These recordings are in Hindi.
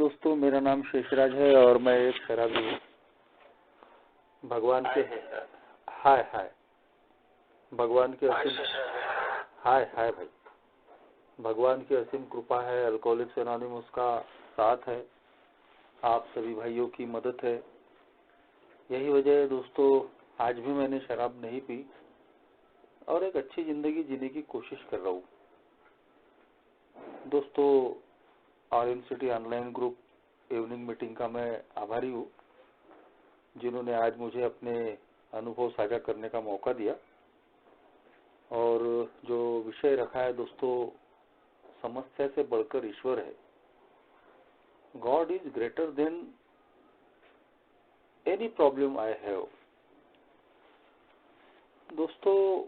दोस्तों, मेरा नाम शेषराज है और मैं एक शराबी हूँ। भगवान के हाय हाय भगवान के असीम हाय हाय भाई भगवान की असीम कृपा है, अल्कोहलिक्स एनोनिमस का साथ है, आप सभी भाइयों की मदद है। यही वजह है दोस्तों, आज भी मैंने शराब नहीं पी और एक अच्छी जिंदगी जीने की कोशिश कर रहा हूँ। दोस्तों, orange city online group evening meeting का मैं आभारी हूँ, जिन्होंने आज मुझे अपने अनुभव साझा करने का मौका दिया। और जो विषय रखा है दोस्तों, समस्या से बढ़कर ईश्वर है। God is greater than any problem I have. दोस्तों,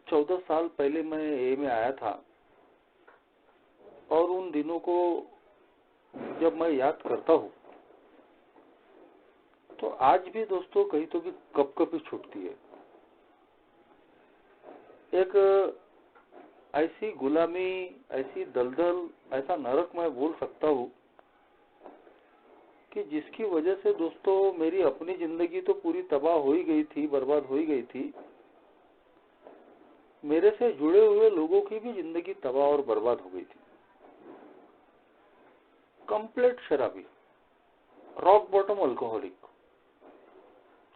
14 साल पहले मैं ए में आया था और उन दिनों को जब मैं याद करता हूँ तो आज भी दोस्तों कहीं तो भी कपकपी छूटती है। एक ऐसी गुलामी, ऐसी दलदल, ऐसा नरक मैं बोल सकता हूँ कि जिसकी वजह से दोस्तों मेरी अपनी जिंदगी तो पूरी तबाह हो ही गई थी, बर्बाद हो ही गई थी। मेरे से जुड़े हुए लोगों की भी जिंदगी तबाह और बर्बाद हो गई थी। कंप्लीट शराबी, रॉक बॉटम अल्कोहलिक,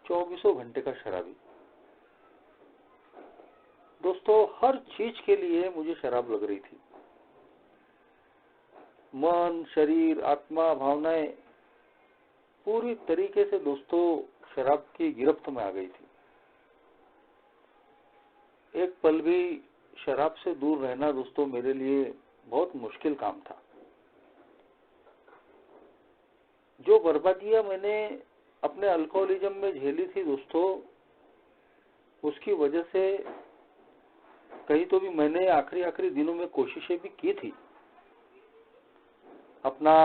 24 घंटे का शराबी। दोस्तों, हर चीज के लिए मुझे शराब लग रही थी। मन, शरीर, आत्मा, भावनाएं पूरी तरीके से दोस्तों शराब की गिरफ्त में आ गई थी। एक पल भी शराब से दूर रहना दोस्तों मेरे लिए बहुत मुश्किल काम था। जो बर्बादियां मैंने अपने अल्कोहलिज्म में झेली थी दोस्तों, उसकी वजह से कहीं तो भी मैंने आखिरी दिनों में कोशिशें भी की थी। अपना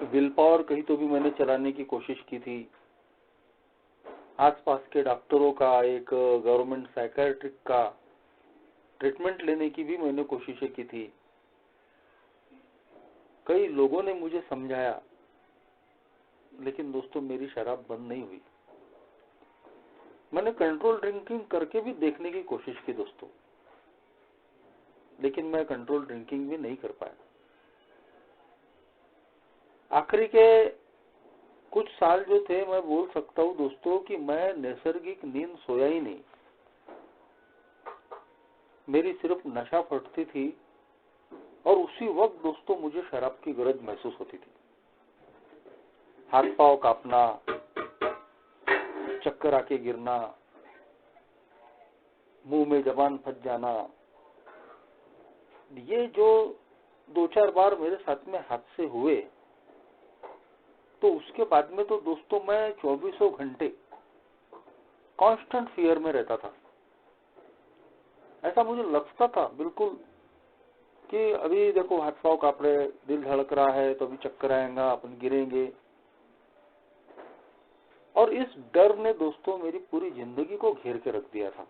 विल पावर कहीं तो भी मैंने चलाने की कोशिश की थी। आसपास के डॉक्टरों का, एक गवर्नमेंट साइकियाट्रिक का ट्रीटमेंट लेने की भी मैंने कोशिशें की थी। कई लोगों ने मुझे समझाया, लेकिन दोस्तों मेरी शराब बंद नहीं हुई। मैंने कंट्रोल ड्रिंकिंग करके भी देखने की कोशिश की दोस्तों, लेकिन मैं कंट्रोल ड्रिंकिंग भी नहीं कर पाया। आखिरी के कुछ साल जो थे, मैं बोल सकता हूँ दोस्तों कि मैं नैसर्गिक नींद सोया ही नहीं। मेरी सिर्फ नशा फटती थी और उसी वक्त दोस्तों मुझे शराब की गरज महसूस होती थी। हाथ पांव कांपना, चक्कर आके गिरना, मुंह में जबान फंस जाना, ये जो 2-4 बार मेरे साथ में हादसे हुए, तो उसके बाद में तो दोस्तों मैं 24 घंटे कांस्टेंट फियर में रहता था। ऐसा मुझे लगता था बिल्कुल कि अभी देखो हाथ पांव कांप रहे, दिल धड़क रहा है, तो अभी चक्कर आएगा, अपन गिरेंगे। और इस डर ने दोस्तों मेरी पूरी जिंदगी को घेर के रख दिया था।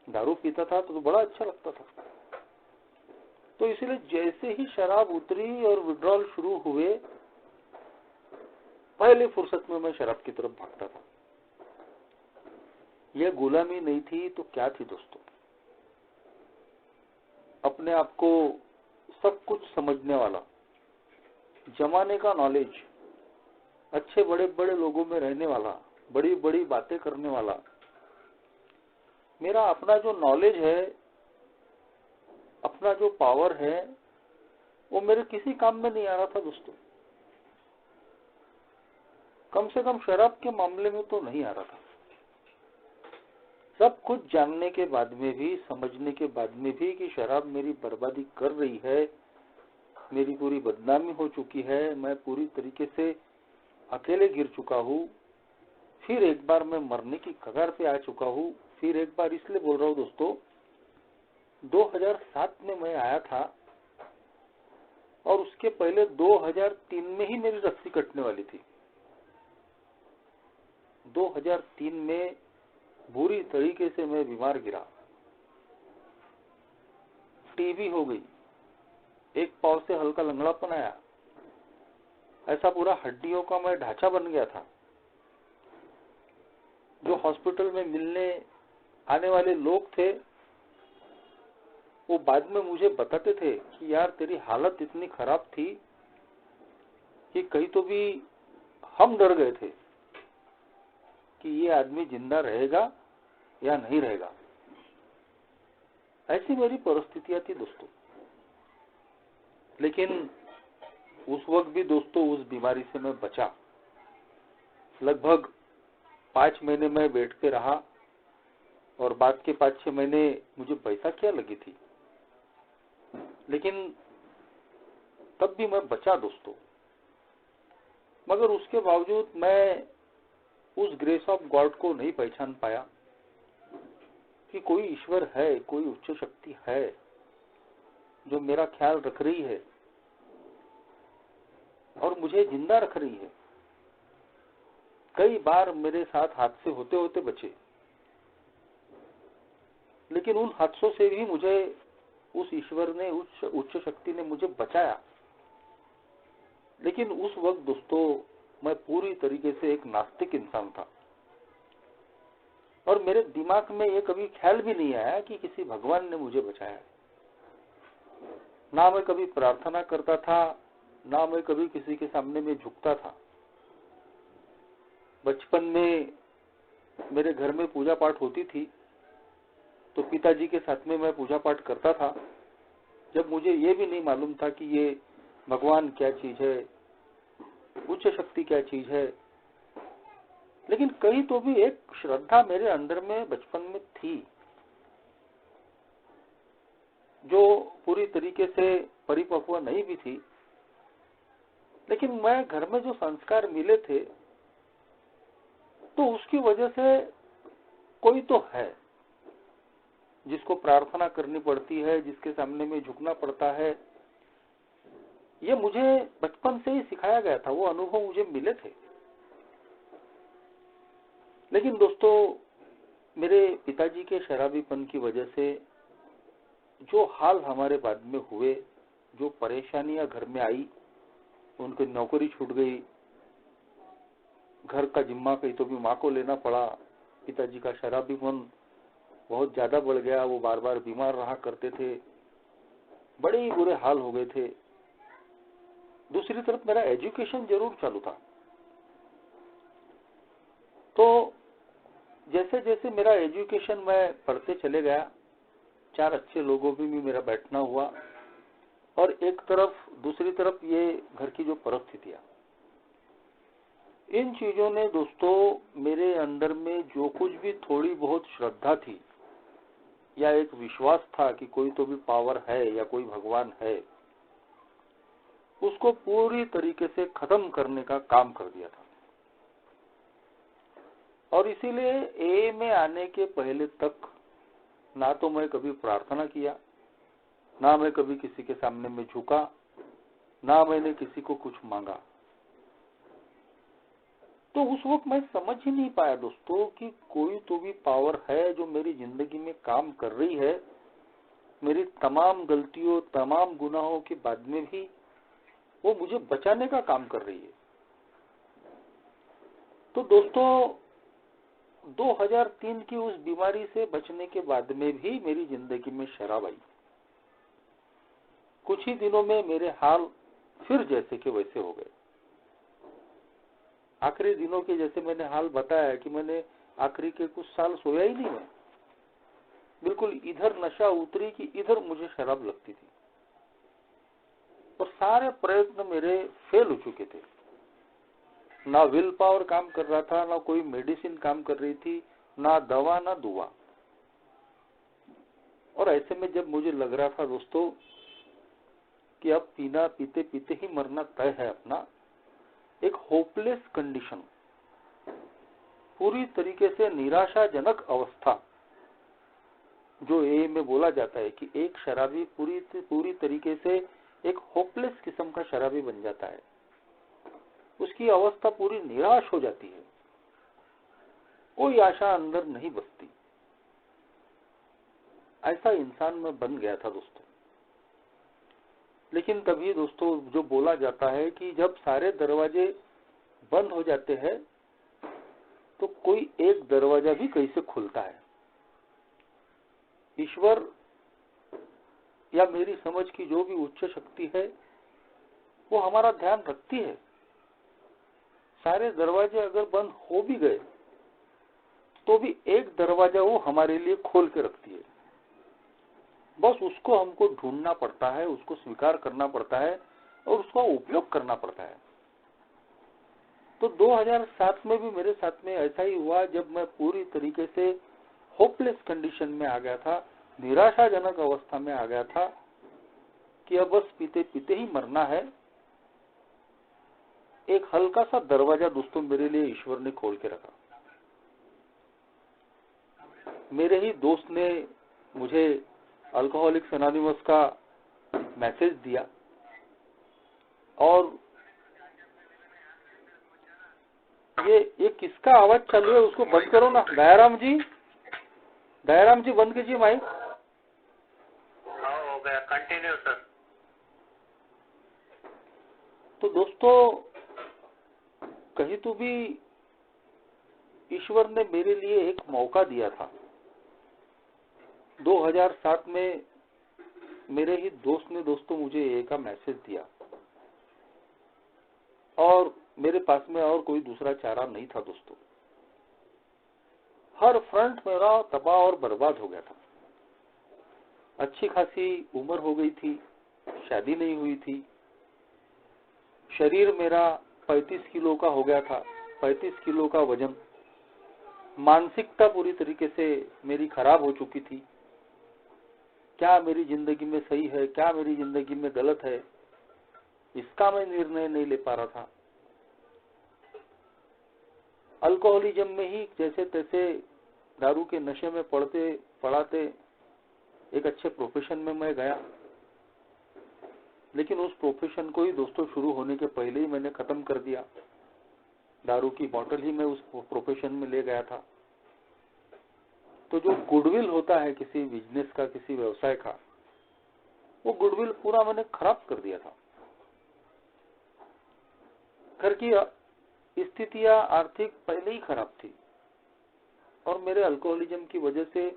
दारू पीता था तो बड़ा अच्छा लगता था, तो इसलिए जैसे ही शराब उतरी और विड्रॉल शुरू हुए, पहले फुर्सत में मैं शराब की तरफ भागता था। यह गुलामी नहीं थी तो क्या थी दोस्तों? अपने आप को सब कुछ समझने वाला, जमाने का नॉलेज, अच्छे बड़े बड़े लोगों में रहने वाला, बड़ी बड़ी बातें करने वाला, मेरा अपना जो नॉलेज है, अपना जो पावर है, वो मेरे किसी काम में नहीं आ रहा था दोस्तों। कम से कम शराब के मामले में तो नहीं आ रहा था। सब कुछ जानने के बाद में भी, समझने के बाद में भी कि शराब मेरी बर्बादी कर रही है, मेरी पूरी बदनामी हो चुकी है, मैं पूरी तरीके से अकेले गिर चुका हूँ, फिर एक बार मैं मरने की कगार पे आ चुका हूँ। फिर एक बार इसलिए बोल रहा हूँ दोस्तों, 2007 में मैं आया था और उसके पहले 2003 में ही मेरी रस्सी कटने वाली थी। 2003 में बुरी तरीके से मैं बीमार गिरा, टीबी हो गई, एक पाँव से हल्का लंगड़ापन आया, ऐसा पूरा हड्डियों का मैं ढांचा बन गया था। जो हॉस्पिटल में मिलने आने वाले लोग थे वो बाद में मुझे बताते थे कि यार तेरी हालत इतनी खराब थी कि कहीं तो भी हम डर गए थे कि ये आदमी जिंदा रहेगा या नहीं रहेगा। ऐसी मेरी परिस्थितियां थी दोस्तों। लेकिन उस वक्त भी दोस्तों उस बीमारी से मैं बचा। लगभग 5 महीने मैं बैठ के रहा और बाद के 5-6 महीने मुझे पैसा क्या लगी थी, लेकिन तब भी मैं बचा दोस्तों। मगर उसके बावजूद मैं उस ग्रेस ऑफ गॉड को नहीं पहचान पाया कि कोई ईश्वर है, कोई उच्च शक्ति है जो मेरा ख्याल रख रही है और मुझे जिंदा रख रही है। कई बार मेरे साथ हादसे होते होते बचे, लेकिन उन हादसों से भी मुझे उस ईश्वर ने, उच्च शक्ति ने मुझे बचाया। लेकिन उस वक्त दोस्तों मैं पूरी तरीके से एक नास्तिक इंसान था और मेरे दिमाग में ये कभी ख्याल भी नहीं आया कि किसी भगवान ने मुझे बचाया। ना मैं कभी प्रार्थना करता था, ना मैं कभी किसी के सामने में झुकता था। बचपन में मेरे घर में पूजा पाठ होती थी तो पिताजी के साथ में मैं पूजा पाठ करता था, जब मुझे ये भी नहीं मालूम था कि ये भगवान क्या चीज है, उच्च शक्ति क्या चीज है। लेकिन कहीं तो भी एक श्रद्धा मेरे अंदर में बचपन में थी जो पूरी तरीके से परिपक्व नहीं भी थी। लेकिन मैं घर में जो संस्कार मिले थे तो उसकी वजह से कोई तो है जिसको प्रार्थना करनी पड़ती है, जिसके सामने में झुकना पड़ता है। ये मुझे बचपन से ही सिखाया गया था, वो अनुभव मुझे मिले थे। लेकिन दोस्तों मेरे पिताजी के शराबीपन की वजह से जो हाल हमारे बाद में हुए, जो परेशानियां घर में आई, उनकी नौकरी छूट गई, घर का जिम्मा कहीं तो भी माँ को लेना पड़ा, पिताजी का शराबीपन बहुत ज्यादा बढ़ गया, वो बार बार बीमार रहा करते थे, बड़े ही बुरे हाल हो गए थे। दूसरी तरफ मेरा एजुकेशन जरूर चालू था। तो जैसे जैसे मेरा एजुकेशन मैं पढ़ते चले गया, 4 अच्छे लोगों में भी मेरा बैठना हुआ और एक तरफ दूसरी तरफ ये घर की जो परिस्थितियां, इन चीजों ने दोस्तों मेरे अंदर में जो कुछ भी थोड़ी बहुत श्रद्धा थी या एक विश्वास था कि कोई तो भी पावर है या कोई भगवान है, उसको पूरी तरीके से खत्म करने का काम कर दिया था। और इसीलिए ए में आने के पहले तक ना तो मैं कभी प्रार्थना किया, ना मैं कभी किसी के सामने में झुका, ना मैंने किसी को कुछ मांगा। तो उस वक्त मैं समझ ही नहीं पाया दोस्तों कि कोई तो भी पावर है जो मेरी जिंदगी में काम कर रही है, मेरी तमाम गलतियों, तमाम गुनाहों के बाद में भी वो मुझे बचाने का काम कर रही है। तो दोस्तों 2003 की उस बीमारी से बचने के बाद में भी मेरी जिंदगी में शराब आई। कुछ ही दिनों में मेरे हाल फिर जैसे के वैसे हो गए। आखिरी दिनों के जैसे मैंने हाल बताया कि मैंने आखिरी के कुछ साल सोया ही नहीं है। बिल्कुल इधर नशा उतरी कि इधर मुझे शराब लगती थी और सारे प्रयत्न मेरे फेल हो चुके थे। ना विल पावर काम कर रहा था, ना कोई मेडिसिन काम कर रही थी, ना दवा ना दुआ। और ऐसे में जब मुझे लग रहा था दोस्तों कि अब पीना पीते पीते ही मरना तय है अपना, एक होपलेस कंडीशन, पूरी तरीके से निराशाजनक अवस्था, जो ए में बोला जाता है कि एक शराबी पूरी तरीके से एक होपलेस किस्म का शराबी बन जाता है। उसकी अवस्था पूरी निराश हो जाती है, कोई आशा अंदर नहीं बचती। ऐसा इंसान में बन गया था दोस्तों। लेकिन तभी दोस्तों जो बोला जाता है कि जब सारे दरवाजे बंद हो जाते हैं तो कोई एक दरवाजा भी कैसे खुलता है। ईश्वर या मेरी समझ की जो भी उच्च शक्ति है वो हमारा ध्यान रखती है। सारे दरवाजे अगर बंद हो भी गए तो भी एक दरवाजा वो हमारे लिए खोल के रखती है। बस उसको हमको ढूंढना पड़ता है, उसको स्वीकार करना पड़ता है और उसका उपयोग करना पड़ता है। तो 2007 में भी मेरे साथ में ऐसा ही हुआ, जब मैं पूरी तरीके से होपलेस कंडीशन में आ गया था, निराशाजनक अवस्था में आ गया था कि अब बस पीते पीते ही मरना है। एक हल्का सा दरवाजा दोस्तों मेरे लिए ईश्वर ने खोल के रखा। मेरे ही दोस्त ने मुझे अल्कोहलिक्स एनोनिमस का मैसेज दिया और ये किसका आवाज चालू है, उसको बंद करो ना। दयाराम जी बंद कीजिए माइक। हो गया, कंटिन्यू सर। तो दोस्तों कहीं तो भी ईश्वर ने मेरे लिए एक मौका दिया था। 2007 में मेरे ही दोस्त ने दोस्तों मुझे एक मैसेज दिया और मेरे पास में और कोई दूसरा चारा नहीं था दोस्तों। हर फ्रंट मेरा तबाह और बर्बाद हो गया था। अच्छी खासी उम्र हो गई थी, शादी नहीं हुई थी, शरीर मेरा 35 किलो का हो गया था, 35 किलो का वजन। मानसिकता पूरी तरीके से मेरी खराब हो चुकी थी। क्या मेरी जिंदगी में सही है, क्या मेरी जिंदगी में गलत है, इसका मैं निर्णय नहीं ले पा रहा था। अल्कोहलिज्म में ही जैसे तैसे दारू के नशे में पढ़ते पढ़ाते एक अच्छे प्रोफेशन में मैं गया, लेकिन उस प्रोफेशन को ही दोस्तों शुरू होने के पहले ही मैंने खत्म कर दिया। दारू की बोतल ही मैं उस प्रोफेशन में ले गया था। तो जो गुडविल होता है किसी बिजनेस का, किसी व्यवसाय का, वो गुडविल पूरा मैंने खराब कर दिया था। घर की स्थितियां आर्थिक पहले ही खराब थी और मेरे अल्कोहलिज्म की वजह से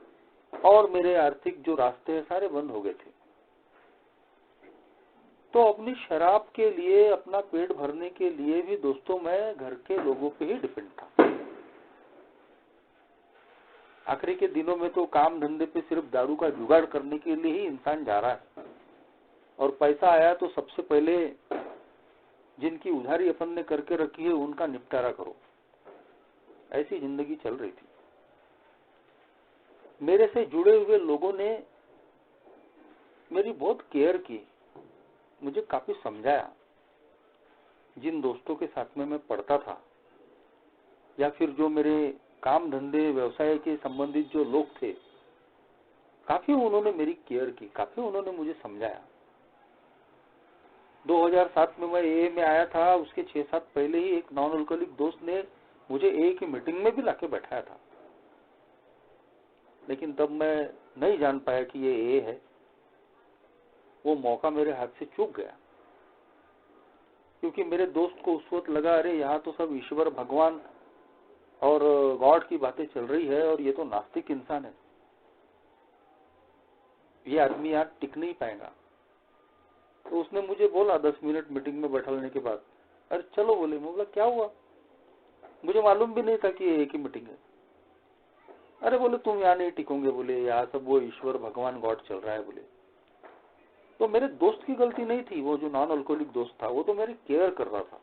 और मेरे आर्थिक जो रास्ते हैं सारे बंद हो गए थे। तो अपनी शराब के लिए, अपना पेट भरने के लिए भी दोस्तों मैं घर के लोगों पे ही डिपेंड था। आखिरी के दिनों में तो काम धंधे पे सिर्फ दारू का जुगाड़ करने के लिए ही इंसान जा रहा है और पैसा आया तो सबसे पहले जिनकी उधारी अपन ने करके रखी है उनका निपटारा करो। ऐसी जिंदगी चल रही थी। मेरे से जुड़े हुए लोगों ने मेरी बहुत केयर की, मुझे काफी समझाया। जिन दोस्तों के साथ में मैं पढ़ता था या फिर जो मेरे काम धंधे व्यवसाय के संबंधित जो लोग थे, काफी उन्होंने मेरी केयर की, काफी उन्होंने मुझे समझाया। 2007 में मैं AA में आया था, उसके 6-7 पहले ही एक नॉन अल्कोहलिक दोस्त ने मुझे AA की मीटिंग में भी लाके बैठाया था, लेकिन तब मैं नहीं जान पाया कि ये AA है। वो मौका मेरे हाथ से चूक गया, क्योंकि मेरे दोस्त को उस वक्त लगा अरे यहाँ तो सब ईश्वर, भगवान और गॉड की बातें चल रही है और ये तो नास्तिक इंसान है, ये आदमी यहाँ टिक नहीं पाएगा। तो उसने मुझे बोला 10 मिनट मीटिंग में बैठाने के बाद, अरे चलो बोले। मैं बोला क्या हुआ, मुझे मालूम भी नहीं था कि ये एक ही मीटिंग है। अरे बोले तुम यहाँ नहीं टिकोगे, बोले यहाँ सब वो ईश्वर, भगवान, गॉड चल रहा है बोले। तो मेरे दोस्त की गलती नहीं थी, वो जो नॉन अल्कोहलिक दोस्त था वो तो मेरी केयर कर रहा था,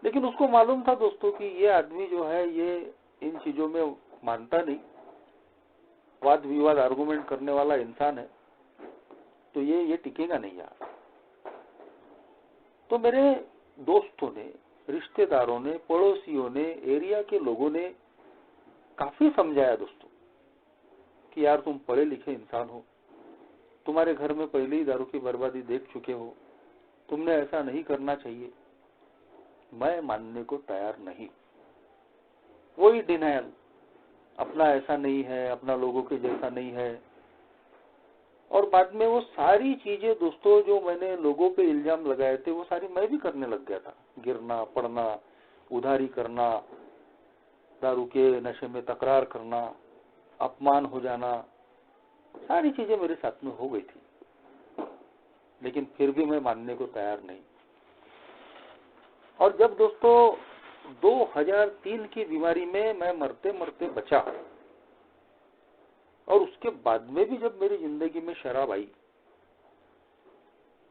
लेकिन उसको मालूम था दोस्तों कि ये आदमी जो है ये इन चीजों में मानता नहीं, वाद विवाद आर्गुमेंट करने वाला इंसान है, तो ये टिकेगा नहीं यार। तो मेरे दोस्तों ने, रिश्तेदारों ने, पड़ोसियों ने, एरिया के लोगों ने काफी समझाया दोस्तों कि यार तुम पढ़े लिखे इंसान हो, तुम्हारे घर में पहले ही दारू की बर्बादी देख चुके हो, तुमने ऐसा नहीं करना चाहिए। मैं मानने को तैयार नहीं। वही डिनायल, अपना ऐसा नहीं है, अपना लोगों के जैसा नहीं है, और बाद में वो सारी चीजें दोस्तों जो मैंने लोगों पे इल्जाम लगाए थे वो सारी मैं भी करने लग गया था। गिरना पड़ना, उधारी करना, दारू के नशे में तकरार करना, अपमान हो जाना, सारी चीजें मेरे साथ में हो गई थी। लेकिन फिर भी मैं मानने को तैयार नहीं। और जब दोस्तों 2003 की बीमारी में मैं मरते मरते बचा, और उसके बाद में भी जब मेरी जिंदगी में शराब आई,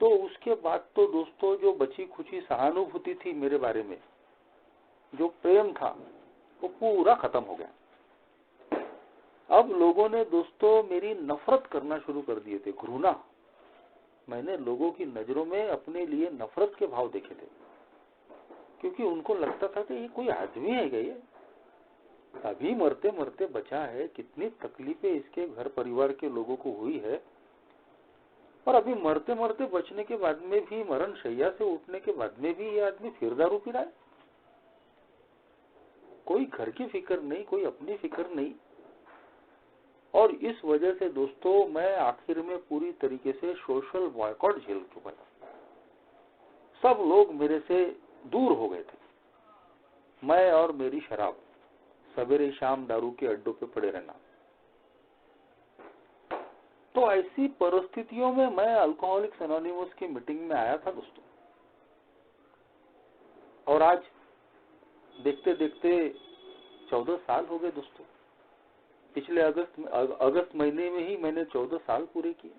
तो उसके बाद तो दोस्तों जो बची खुची सहानुभूति थी मेरे बारे में, जो प्रेम था, वो पूरा खत्म हो गया। अब लोगों ने दोस्तों मेरी नफरत करना शुरू कर दिए थे, घृणा। मैंने लोगों की नजरों में अपने लिए नफरत के भाव देखे थे, क्योंकि उनको लगता था कि ये कोई आदमी है क्या, ये अभी मरते मरते बचा है, कितनी तकलीफें इसके घर परिवार के लोगों को हुई है, और अभी मरते मरते बचने के बाद में भी, मरण शैया से उठने के बाद में भी ये आदमी फिर दारू पी रहा है। कोई घर की फिक्र नहीं, कोई अपनी फिक्र नहीं। और इस वजह से दोस्तों मैं आखिर में पूरी तरीके से सोशल बॉयकॉट झेल चुका था। सब लोग मेरे से दूर हो गए थे। मैं और मेरी शराब, सवेरे शाम दारू के अड्डों पे पड़े रहना। तो ऐसी परिस्थितियों में मैं अल्कोहलिक्स एनोनिमस की मीटिंग में आया था दोस्तों। और आज देखते देखते 14 साल हो गए दोस्तों। पिछले अगस्त महीने में ही मैंने 14 साल पूरे किए।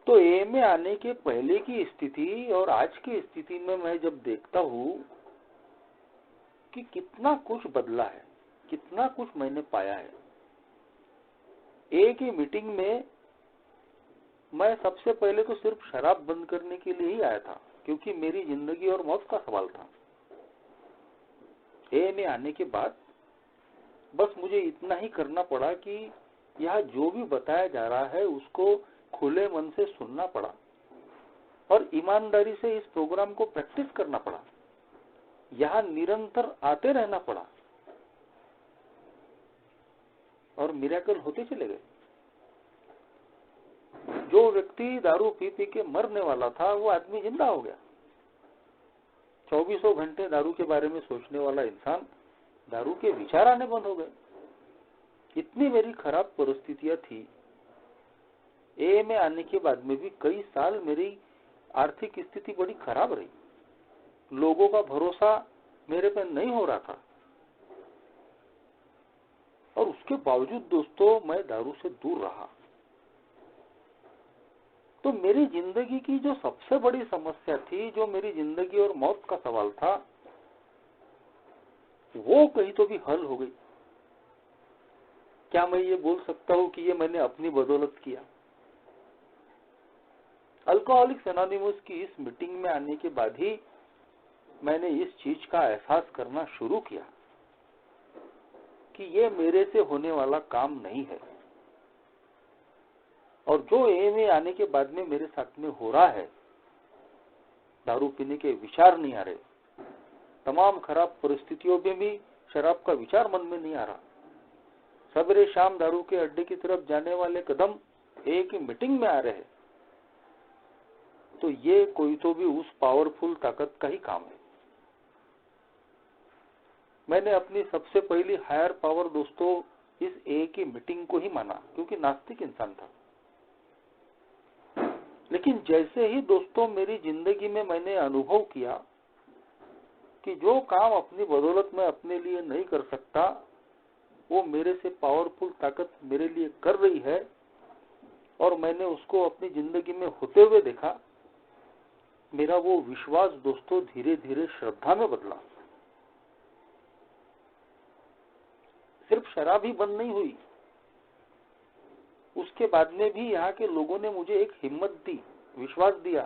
तो ए में आने के पहले की स्थिति और आज की स्थिति में मैं जब देखता हूँ कि कितना कुछ बदला है, कितना कुछ मैंने पाया है। ए की मीटिंग में मैं सबसे पहले तो सिर्फ शराब बंद करने के लिए ही आया था, क्योंकि मेरी जिंदगी और मौत का सवाल था। ए में आने के बाद बस मुझे इतना ही करना पड़ा कि यह जो भी बताया जा रहा है उसको खुले मन से सुनना पड़ा, और ईमानदारी से इस प्रोग्राम को प्रैक्टिस करना पड़ा। यहाँ निरंतर आते रहना पड़ा, और मिरेकल होते चले गए। जो व्यक्ति दारू पी पी के मरने वाला था, वो आदमी जिंदा हो गया। 24 घंटे दारू के बारे में सोचने वाला इंसान, दारू के विचार आने बंद हो गए। इतनी मेरी खराब परिस्थितियां थी। ए में आने के बाद में भी कई साल मेरी आर्थिक स्थिति बड़ी खराब रही। लोगों का भरोसा मेरे पर नहीं हो रहा था, और उसके बावजूद दोस्तों मैं दारू से दूर रहा। तो मेरी जिंदगी की जो सबसे बड़ी समस्या थी, जो मेरी जिंदगी और मौत का सवाल था, वो कहीं तो भी हल हो गई। क्या मैं ये बोल सकता हूं कि ये मैंने अपनी बदौलत किया? अल्कोहलिक्स एनोनिमस की इस मीटिंग में आने के बाद ही मैंने इस चीज का एहसास करना शुरू किया कि ये मेरे से होने वाला काम नहीं है। और जो ए में आने के बाद में मेरे साथ में हो रहा है, दारू पीने के विचार नहीं आ रहे, तमाम खराब परिस्थितियों में भी शराब का विचार मन में नहीं आ रहा, सवेरे शाम दारू के अड्डे की तरफ जाने वाले कदम ए की मीटिंग में आ रहे हैं, तो ये कोई तो भी उस पावरफुल ताकत का ही काम है। मैंने अपनी सबसे पहली हायर पावर दोस्तों इस ए की मीटिंग को ही माना, क्योंकि नास्तिक इंसान था। लेकिन जैसे ही दोस्तों मेरी जिंदगी में मैंने अनुभव किया कि जो काम अपनी बदौलत में अपने लिए नहीं कर सकता, वो मेरे से पावरफुल ताकत मेरे लिए कर रही है, और मैंने उसको अपनी जिंदगी में होते हुए देखा, मेरा वो विश्वास दोस्तों धीरे धीरे श्रद्धा में बदला। सिर्फ शराब ही बंद नहीं हुई, उसके बाद में भी यहाँ के लोगों ने मुझे एक हिम्मत दी, विश्वास दिया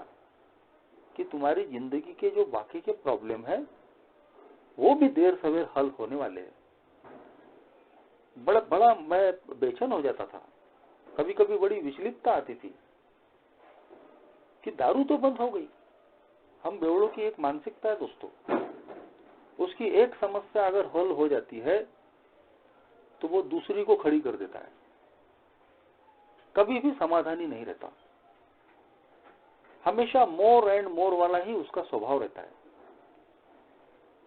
कि तुम्हारी जिंदगी के जो बाकी के प्रॉब्लम है वो भी देर सवेर हल होने वाले हैं। बड़ा मैं बेचैन हो जाता था, कभी कभी बड़ी विचलितता आती थी कि दारू तो बंद हो गई। हम बेवड़ों की एक मानसिकता है दोस्तों, उसकी एक समस्या अगर हल हो जाती है तो वो दूसरी को खड़ी कर देता है। कभी भी समाधानी नहीं रहता, हमेशा मोर एंड मोर वाला ही उसका स्वभाव रहता है।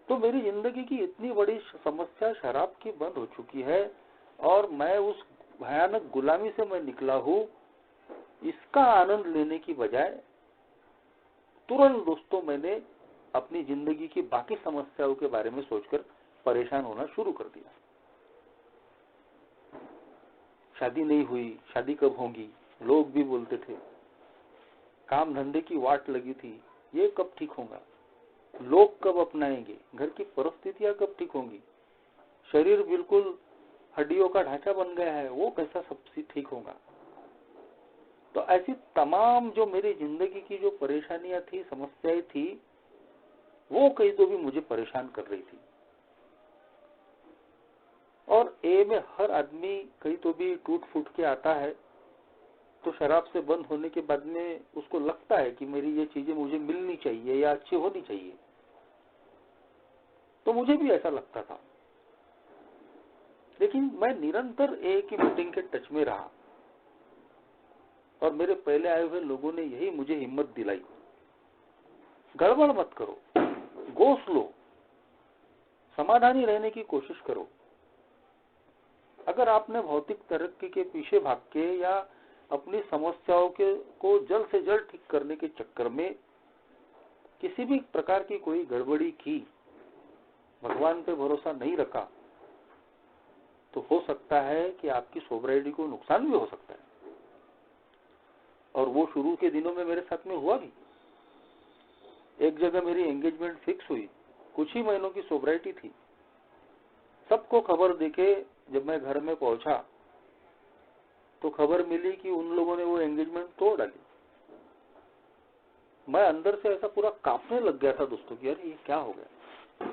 तो मेरी जिंदगी की इतनी बड़ी समस्या शराब की बंद हो चुकी है और मैं उस भयानक गुलामी से मैं निकला हूं, इसका आनंद लेने की बजाय तुरंत दोस्तों मैंने अपनी जिंदगी की बाकी समस्याओं के बारे में सोचकर परेशान होना शुरू कर दिया। शादी नहीं हुई, शादी कब होगी, लोग भी बोलते थे। काम धंधे की वाट लगी थी, ये कब ठीक होगा, लोग कब अपनाएंगे, घर की परिस्थितियां कब ठीक होंगी, शरीर बिल्कुल हड्डियों का ढांचा बन गया है, वो कैसा सब ठीक होगा। तो ऐसी तमाम जो मेरी जिंदगी की जो परेशानियां थी, समस्याएं थी, वो कहीं तो भी मुझे परेशान कर रही थी। और ए में हर आदमी कहीं तो भी टूट फूट के आता है, तो शराब से बंद होने के बाद में उसको लगता है कि मेरी ये चीजें मुझे मिलनी चाहिए या अच्छी होनी चाहिए। तो मुझे भी ऐसा लगता था, लेकिन मैं निरंतर ए की मीटिंग के टच में रहा और मेरे पहले आए हुए लोगों ने यही मुझे हिम्मत दिलाई, गड़बड़ मत करो, गो स्लो, समाधानी रहने की कोशिश करो। अगर आपने भौतिक तरक्की के पीछे भाग के या अपनी समस्याओं को जल्द से जल्द ठीक करने के चक्कर में किसी भी प्रकार की कोई गड़बड़ी की, भगवान पे भरोसा नहीं रखा, तो हो सकता है कि आपकी सोबराइटी को नुकसान भी हो सकता है। और वो शुरू के दिनों में मेरे साथ में हुआ भी। एक जगह मेरी एंगेजमेंट फिक्स हुई, कुछ ही महीनों की सोबराइटी थी। सबको खबर देके जब मैं घर में पहुंचा तो खबर मिली कि उन लोगों ने वो एंगेजमेंट तोड़ डाली। मैं अंदर से ऐसा पूरा कांपने लग गया था दोस्तों कि यार ये क्या हो गया,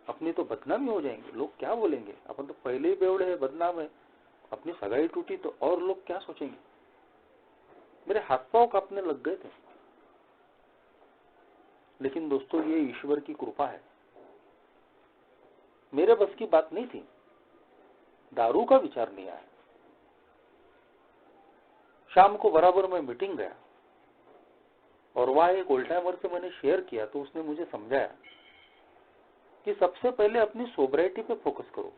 अपनी तो बदनामी हो जाएंगे, लोग क्या बोलेंगे, अपन तो पहले ही बेवड़े हैं, बदनाम है, अपनी सगाई टूटी तो और लोग क्या सोचेंगे। मेरे हाथ पांव कांपने लग गए थे। लेकिन दोस्तों ये ईश्वर की कृपा है, मेरे बस की बात नहीं थी, दारू का विचार नहीं आया। शाम को बराबर मैं मीटिंग गया और वहां एक ओल्ड टाइमर से मैंने शेयर किया, तो उसने मुझे समझाया कि सबसे पहले अपनी सोबराइटी पे फोकस करो।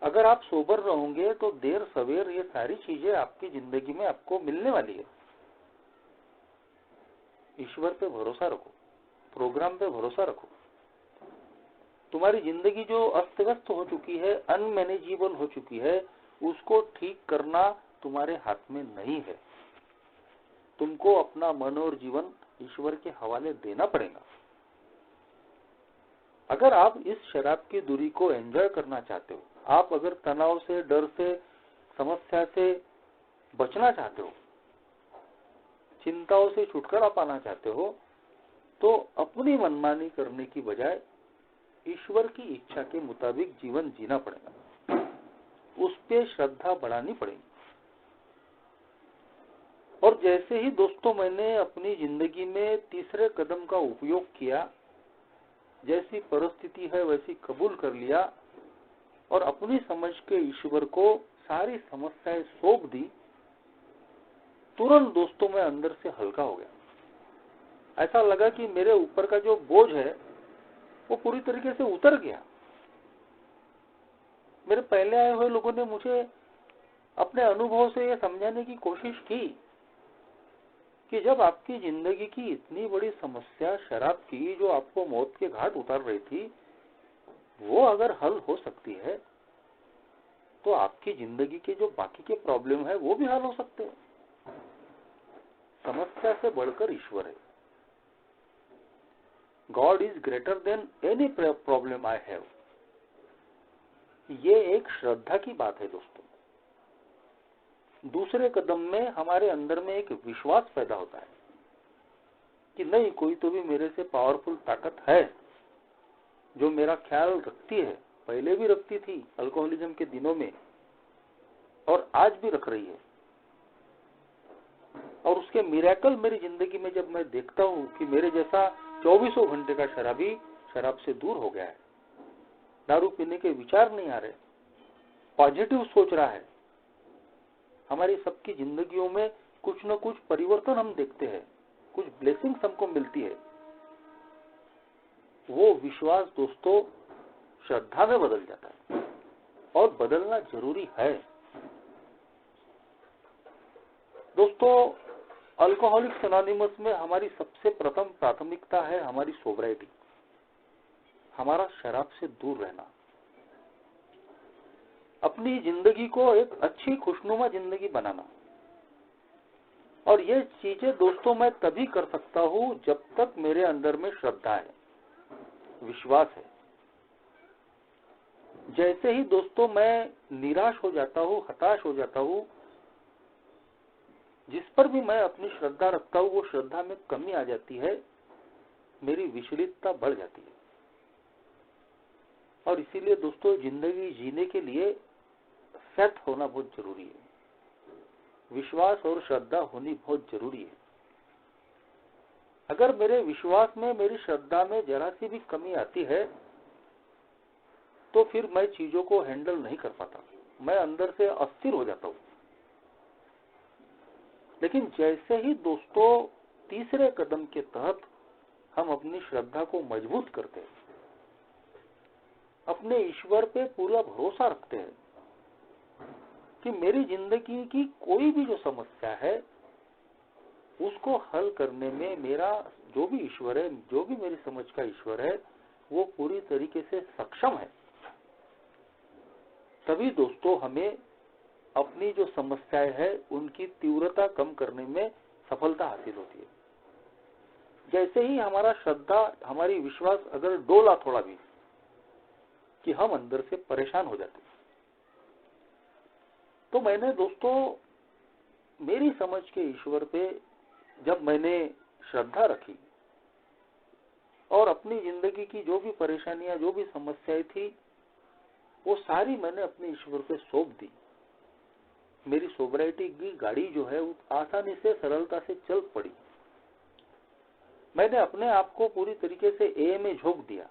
अगर आप सोबर रहोगे तो देर सवेर ये सारी चीजें आपकी जिंदगी में आपको मिलने वाली है। ईश्वर पे भरोसा रखो, प्रोग्राम पे भरोसा रखो। तुम्हारी जिंदगी जो अस्त व्यस्त हो चुकी है, अनमैनेजेबल हो चुकी है, उसको ठीक करना तुम्हारे हाथ में नहीं है। तुमको अपना मन और जीवन ईश्वर के हवाले देना पड़ेगा। अगर आप इस शराब की दूरी को एंजॉय करना चाहते हो, आप अगर तनाव से, डर से, समस्या से बचना चाहते हो, चिंताओं से छुटकारा पाना चाहते हो, तो अपनी मनमानी करने की बजाय ईश्वर की इच्छा के मुताबिक जीवन जीना पड़ेगा, उस पे श्रद्धा बढ़ानी पड़ेगी। और जैसे ही दोस्तों मैंने अपनी जिंदगी में तीसरे कदम का उपयोग किया, जैसी परिस्थिति है वैसी कबूल कर लिया और अपनी समझ के ईश्वर को सारी समस्याएं सौंप दी, तुरंत दोस्तों मैं अंदर से हल्का हो गया। ऐसा लगा कि मेरे ऊपर का जो बोझ है वो पूरी तरीके से उतर गया। मेरे पहले आए हुए लोगों ने मुझे अपने अनुभव से यह समझाने की कोशिश की कि जब आपकी जिंदगी की इतनी बड़ी समस्या शराब की, जो आपको मौत के घाट उतार रही थी, वो अगर हल हो सकती है तो आपकी जिंदगी के जो बाकी के प्रॉब्लम है वो भी हल हो सकते हैं। समस्या से बढ़कर ईश्वर है। God is greater than any problem I have. ये एक श्रद्धा की बात है दोस्तों। दूसरे कदम में हमारे अंदर में एक विश्वास पैदा होता है कि नहीं, कोई तो भी मेरे से पावरफुल ताकत है जो मेरा ख्याल रखती है, पहले भी रखती थी अल्कोहलिज्म के दिनों में और आज भी रख रही है। और उसके मिरेकल मेरी जिंदगी में जब मैं देखता हूं कि मेरे जैसा 24 घंटे का शराबी शराब से दूर हो गया है, दारू पीने के विचार नहीं आ रहे, पॉजिटिव सोच रहा है, हमारी सबकी जिंदगियों में कुछ न कुछ परिवर्तन हम देखते हैं, कुछ ब्लेसिंग्स हमको मिलती है। वो विश्वास दोस्तों श्रद्धा में बदल जाता है और बदलना जरूरी है। दोस्तों, अल्कोहलिक्स एनोनिमस में हमारी सबसे प्रथम प्राथमिकता है हमारी सोब्राइटी, हमारा शराब से दूर रहना, अपनी जिंदगी को एक अच्छी खुशनुमा जिंदगी बनाना। और ये चीजें दोस्तों मैं तभी कर सकता हूं जब तक मेरे अंदर में श्रद्धा है, विश्वास है। जैसे ही दोस्तों मैं निराश हो जाता हूं, हताश हो जाता हूं, जिस पर भी मैं अपनी श्रद्धा रखता हूं वो श्रद्धा में कमी आ जाती है, मेरी विचलितता बढ़ जाती है। और इसीलिए दोस्तों जिंदगी जीने के लिए सत होना बहुत जरूरी है, विश्वास और श्रद्धा होनी बहुत जरूरी है। अगर मेरे विश्वास में, मेरी श्रद्धा में जरा सी भी कमी आती है तो फिर मैं चीजों को हैंडल नहीं कर पाता, मैं अंदर से अस्थिर हो जाता हूं। लेकिन जैसे ही दोस्तों तीसरे कदम के तहत हम अपनी श्रद्धा को मजबूत करते हैं, अपने ईश्वर पे पूरा भरोसा रखते हैं कि मेरी जिंदगी की कोई भी जो समस्या है उसको हल करने में मेरा जो भी ईश्वर है, जो भी मेरी समझ का ईश्वर है, वो पूरी तरीके से सक्षम है, तभी दोस्तों हमें अपनी जो समस्याएं है उनकी तीव्रता कम करने में सफलता हासिल होती है। जैसे ही हमारा श्रद्धा, हमारी विश्वास अगर डोला थोड़ा भी, कि हम अंदर से परेशान हो जाते हैं। तो मैंने दोस्तों मेरी समझ के ईश्वर पे जब मैंने श्रद्धा रखी और अपनी जिंदगी की जो भी परेशानियां, जो भी समस्याएं थी, वो सारी मैंने अपने ईश्वर पे सौंप दी। मेरी सोब्राइटी की गाड़ी जो है वो आसानी से, सरलता से चल पड़ी। मैंने अपने आप को पूरी तरीके से ए में झोंक दिया,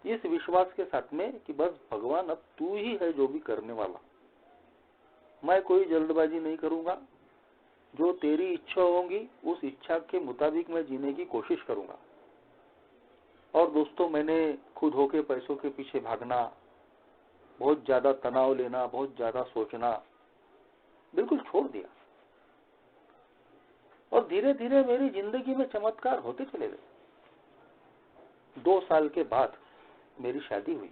इस विश्वास के साथ में कि बस भगवान अब तू ही है जो भी करने वाला, मैं कोई जल्दबाजी नहीं करूंगा, जो तेरी इच्छा होगी उस इच्छा के मुताबिक मैं जीने की कोशिश करूंगा। और दोस्तों मैंने खुद होके पैसों के पीछे भागना, बहुत ज्यादा तनाव लेना, बहुत ज्यादा सोचना बिल्कुल छोड़ दिया। और धीरे धीरे मेरी जिंदगी में चमत्कार होते चले गए। 2 साल के बाद मेरी शादी हुई।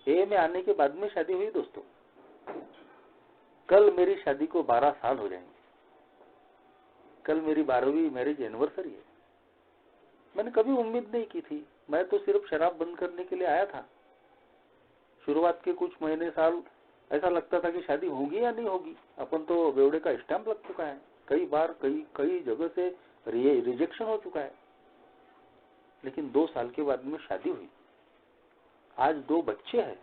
ए में आने के बाद में शादी हुई दोस्तों। कल मेरी शादी को 12 साल हो जाएंगे। कल मेरी 12वीं मैरिज एनिवर्सरी है। मैंने कभी उम्मीद नहीं की थी, मैं तो सिर्फ शराब बंद करने के लिए आया था। शुरुआत के कुछ महीने, साल ऐसा लगता था कि शादी होगी या नहीं होगी, अपन तो बेवड़े का स्टैंप लग चुका है, कई बार कई जगह से रिजेक्शन हो चुका है। लेकिन 2 साल के बाद में शादी हुई। आज 2 बच्चे हैं।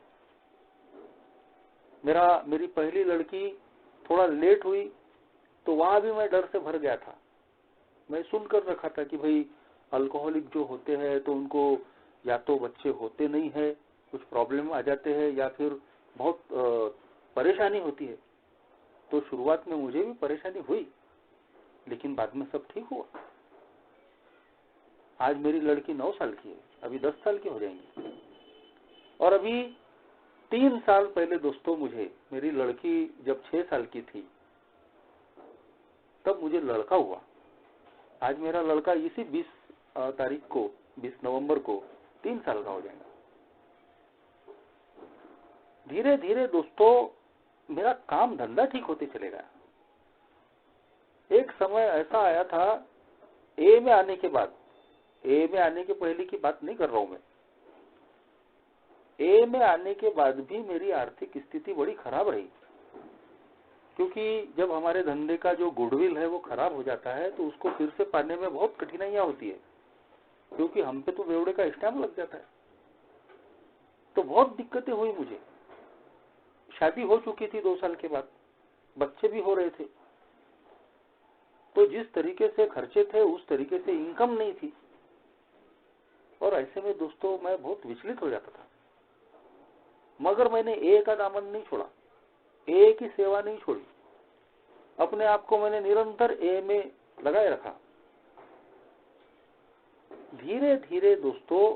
मेरी पहली लड़की थोड़ा लेट हुई तो वहां भी मैं डर से भर गया था। मैं सुनकर रखा था कि भाई अल्कोहलिक जो होते हैं तो उनको या तो बच्चे होते नहीं है, कुछ प्रॉब्लम आ जाते हैं, या फिर बहुत परेशानी होती है। तो शुरुआत में मुझे भी परेशानी हुई, लेकिन बाद में सब ठीक हुआ। आज मेरी लड़की 9 साल की है, अभी 10 साल की हो जाएंगी। और अभी 3 साल पहले दोस्तों मेरी लड़की जब 6 साल की थी तब मुझे लड़का हुआ। आज मेरा लड़का इसी 20 तारीख को, 20 नवंबर को 3 साल का हो जाएगा। धीरे धीरे दोस्तों मेरा काम धंधा ठीक होते चलेगा। एक समय ऐसा आया था, ए में आने के बाद, ए में आने के पहले की बात नहीं कर रहा हूं मैं, ए में आने के बाद भी मेरी आर्थिक स्थिति बड़ी खराब रही। क्योंकि जब हमारे धंधे का जो गुडविल है वो खराब हो जाता है तो उसको फिर से पाने में बहुत कठिनाइयां होती है, क्योंकि हम पे तो बेवड़े का स्टैंप लग जाता है। तो बहुत दिक्कतें हुई मुझे। शादी हो चुकी थी 2 साल के बाद, बच्चे भी हो रहे थे, तो जिस तरीके से खर्चे थे उस तरीके से इनकम नहीं थी। और ऐसे में दोस्तों मैं बहुत विचलित हो जाता था। मगर मैंने ए का दामन नहीं छोड़ा। ए की सेवा नहीं छोड़ी, अपने आप को मैंने निरंतर ए में लगाए रखा। धीरे धीरे दोस्तों